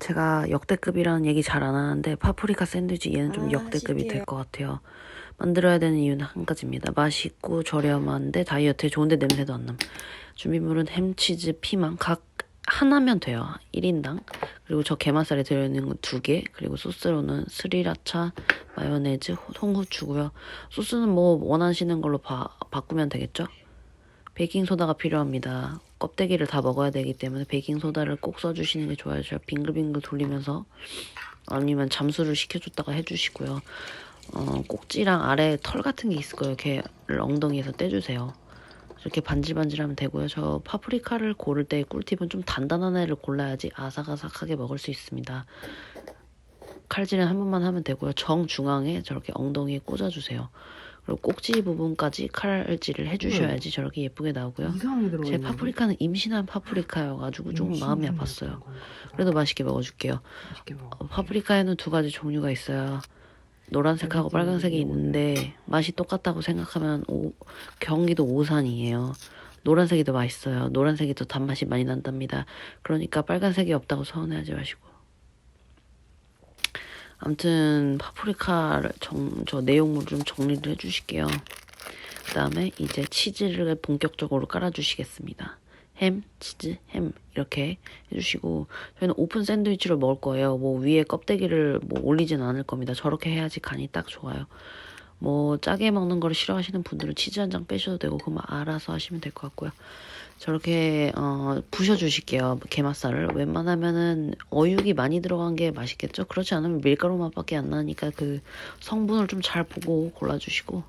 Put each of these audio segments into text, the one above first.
제가 역대급이라는 얘기 잘 안 하는데 파프리카 샌드위치 얘는 좀 역대급이 될 것 같아요. 만들어야 되는 이유는 한 가지입니다. 맛있고 저렴한데 다이어트에 좋은데 냄새도 안 남. 준비물은 햄, 치즈, 피망 각 하나면 돼요. 1인당. 그리고 저 게맛살에 들어있는 거 2개. 그리고 소스로는 스리라차, 마요네즈, 홍후추고요. 소스는 뭐 원하시는 걸로 바꾸면 되겠죠? 베이킹소다가 필요합니다. 껍데기를 다 먹어야 되기 때문에 베이킹소다를 꼭 써주시는 게 좋아요. 제가 빙글빙글 돌리면서 아니면 잠수를 시켜줬다가 해주시고요. 꼭지랑 아래 털 같은 게 있을 거예요. 걔를 엉덩이에서 떼주세요. 이렇게 반질반질하면 되고요. 저 파프리카를 고를 때 꿀팁은 좀 단단한 애를 골라야지 아삭아삭하게 먹을 수 있습니다. 칼질은 한 번만 하면 되고요. 정중앙에 저렇게 엉덩이에 꽂아주세요. 그리고 꼭지 부분까지 칼질을 해주셔야지 저렇게 예쁘게 나오고요. 제 파프리카는 임신한 파프리카여가지고 조금 마음이 아팠어요. 그래도 맛있게 먹어줄게요. 파프리카에는 2가지 종류가 있어요. 노란색하고 빨간색이 있는데 맛이 똑같다고 생각하면 경기도 오산이에요. 노란색이 더 맛있어요. 노란색이 더 단맛이 많이 난답니다. 그러니까 빨간색이 없다고 서운해하지 마시고. 아무튼 파프리카를 저 내용물 좀 정리를 해주실게요. 그 다음에 이제 치즈를 본격적으로 깔아주시겠습니다. 햄, 치즈, 햄 이렇게 해주시고 저희는 오픈 샌드위치를 먹을 거예요. 뭐 위에 껍데기를 뭐 올리진 않을 겁니다. 저렇게 해야지 간이 딱 좋아요. 뭐 짜게 먹는 걸 싫어하시는 분들은 치즈 한 장 빼셔도 되고 그건 알아서 하시면 될 것 같고요. 저렇게 부셔주실게요. 게맛살을. 웬만하면은 어육이 많이 들어간 게 맛있겠죠? 그렇지 않으면 밀가루 맛밖에 안 나니까 그 성분을 좀 잘 보고 골라주시고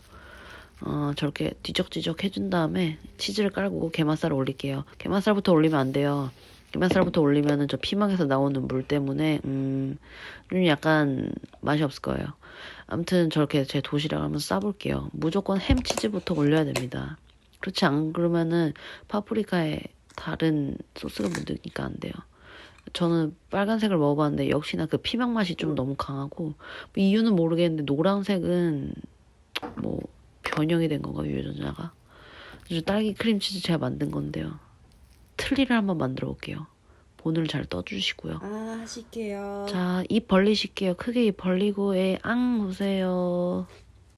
저렇게 뒤적뒤적 해준 다음에 치즈를 깔고 게맛살을 올릴게요. 게맛살부터 올리면 안 돼요. 게맛살부터 올리면은 저 피망에서 나오는 물 때문에 좀 약간 맛이 없을 거예요. 아무튼 저렇게 제 도시락 한번 싸볼게요. 무조건 햄 치즈부터 올려야 됩니다. 그렇지 않 그러면은 파프리카에 다른 소스가 묻으니까 안 돼요. 저는 빨간색을 먹어봤는데 역시나 그 피망 맛이 좀 너무 강하고 뭐 이유는 모르겠는데 노란색은 뭐 변형이 된 건가 유전자가. 딸기 크림치즈 제가 만든 건데요. 틀니를 한번 만들어 볼게요. 본을 잘 떠주시고요. 하실게요. 자, 입 벌리실게요. 크게 입 벌리고 앙 우세요.